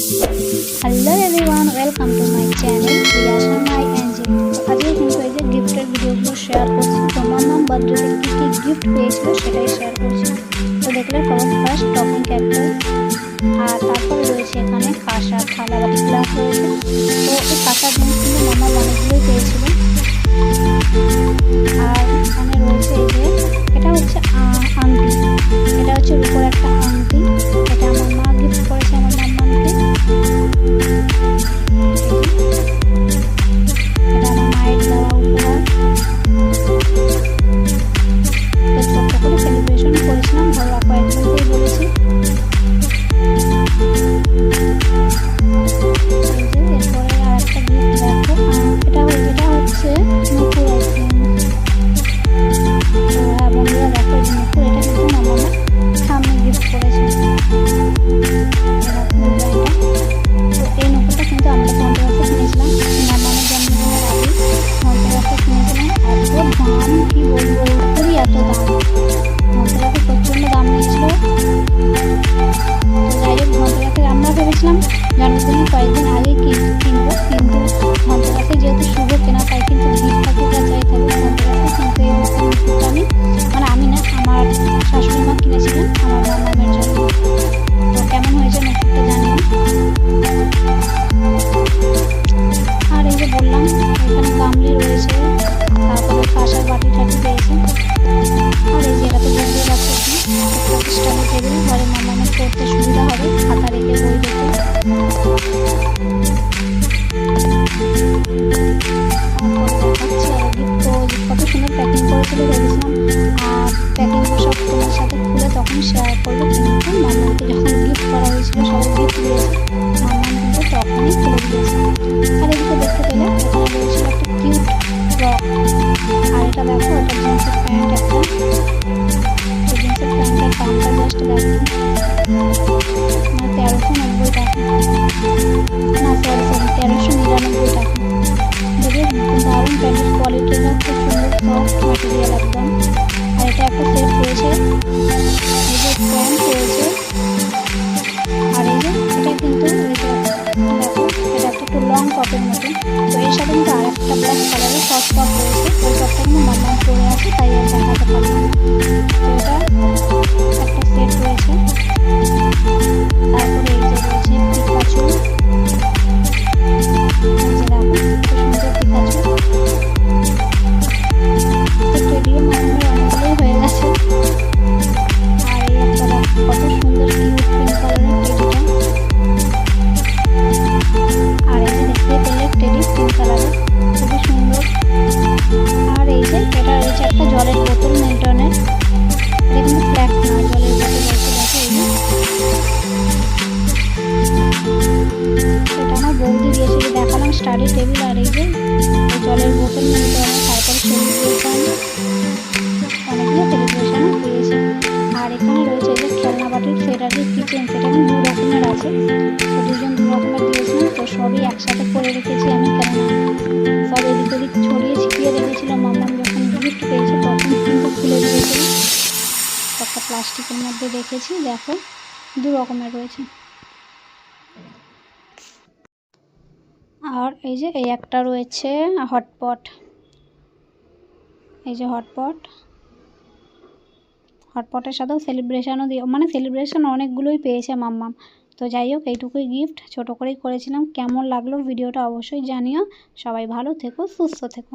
Hello everyone, welcome to my channel Riya Sharma এনজি। আজকে কিন্তু এই যে গিফটের ভিডিওগুলো শেয়ার করছি। তো মাম্মাম বার্থডেতে কী কী গিফট পেয়েছিল সেটাই শেয়ার করছি। তো দেখলে ফার্স্ট টপিং ক্যাক্টাস, আর তারপরে রয়েছে এখানে কাঁসা, থালা, বাটি, গ্লাস রয়েছে। তো এই কাঁসার জিনিস কিন্তু মাম্মাম অনেকগুলোই পেয়েছিল। আর এখানে রয়েছে এই যে এটা হচ্ছে আংটি, এটা হচ্ছে রূপোর একটা আংটি। এটা আমার মা গিফট করেছে আমার মাম্মামকে। এটা আমার মায়ের দেওয়া উপহার। তো ছোট্ট করে সেলিব্রেশন করেছিলাম, ঘরোয়া কয়েকজনকেই বলেছি। এরপরে আর একটা গিফট দেখো, এটা হচ্ছে নুপুর আইসক্রিম। তো হ্যাঁ বন্ধুরা দেখো, এই নুপুর এটা কিন্তু মামা সামনে গিফট করেছে। তো এই নুপুরটা কিন্তু আমরা ধনতেরাসে কিনেছিলাম, মামার জন্মদিনের আগে ধনতেরাসে কিনেছিলাম। এত দাম কি বলবো, খুবই এত দাম, ধনতেরাসে প্রচণ্ড দাম নিয়েছিল। যাই হোক, ধনতেরাসে আমরা ভেবেছিলাম জন্মদিনের কয়েকদিন আগে কিনবো, কিন্তু ধনতেরাসে যেহেতু শুভ কেনা, তাই কিন্তু গিফট ঠাকুরটা চাই থাকবে ধনতেরাসে। কিন্তু এই মুকুটটা আমি না, আমার শাশুড়ি মা কিনেছিলেন আমার মামামের জন্য। তো কেমন হয়েছে মুকুটটা জানিও। আর এই যে বললাম এখানে গামলি রয়েছে, তারপরে কাঁসার বাটি টাটি পেয়েছে। আর এই যে এটা তো বুঝতে পারছি স্টাডি টেবিল, ঘরে মামামের পড়তে সুবিধা হবে, খাতা রেখে বই রেখে। দেখাচ্ছি আরো গিফট। কত সুন্দর প্যাকিং করেছিল, ভেবেছিলাম প্যাকিংগুলো সব তোমার সাথে খুলে তখন শেয়ার করবো, কিন্তু মামাকে যখন গিফট করা হয়েছিল সবাই গিফট দিয়েছে, মামা কিন্তু তখনই খুলে দিয়েছে। আর এদিকে দেখতে পেলে এখানে রয়েছিল একটা কিউট ফ্রক। আর এটা দেখো, এটা জিন্সের প্যান্ট একটা। জিন্সের প্যান্টের দামটা জাস্ট দেখো, মানে 1390 টাকা, না সরি 1399 টাকা। যদিও দারুণ প্যান্টের কোয়ালিটিটা খুব সুন্দর, সফট ম্যাটেরিয়াল একদম। আর এটা একটা সেট রয়েছে, এই যে প্যান্ট রয়েছে। আর এই যে এটা কিন্তু দেখো, এটা একটু লং টপের মতন। তো এর সাথে কিন্তু আর একটা ব্ল্যাক কালারের শর্ট টপ রয়েছে, ওই টপটা কিন্তু মাম্মা পরে আছে, তাই আর দেখাতে পারলাম না। তো এটা একটা সেট রয়েছে। তারপরে এই যে রয়েছে পিকাচু, এই যে দেখো সুন্দর পিকাচু। তো টেডিও মাম্মার অনেকগুলোই হয়ে গেছে। আর এই একটা দেখো কত সুন্দর কিউট পিঙ্ক কালারের টেডিটা। আর এই যে দেখতে পেলে টেডি পিঙ্ক কালারের, খুবই সুন্দর। আর এই যে এটা রয়েছে একটা জলের বোতল মিল্টনের, এটা কিন্তু ফ্ল্যাট না, জলের বোতল আছে। দেখো এই যে এটা আমার বৌদি দিয়েছে, যে দেখালাম স্টাডি টেবিল। আর এই যে জলের বোতল মিল্টনের। তারপরে সেলিব্রেশন, অনেকগুলো সেলিব্রেশনও পেয়েছে। আর এখানে রয়েছে এই যে খেলনা বাটির সেট আছে, কিচেন সেট। এখন দু রকমের আছে, তো দুজন দু রকমের দিয়েছিলাম। তো সবই একসাথে করে রেখেছি আমি, কেননা সব এদিক ওদিক ছড়িয়ে ছিটিয়ে রেখেছিলাম। মাম্মাম যখন গিফট পেয়েছে তখন কিন্তু খুলে দিয়েছিল, একটা প্লাস্টিকের মধ্যে রেখেছি। দেখো দু রকমের রয়েছে। আর এই যে এই একটা রয়েছে হটপট, এই যে হটপটের সাথেও সেলিব্রেশনও দিয়ে, মানে সেলিব্রেশন অনেকগুলোই পেয়েছে মাম্মাম। তো যাই হোক, এইটুকুই গিফট, ছোটো করেই করেছিলাম। কেমন লাগলো ভিডিওটা অবশ্যই জানিও। সবাই ভালো থেকো, সুস্থ থেকো।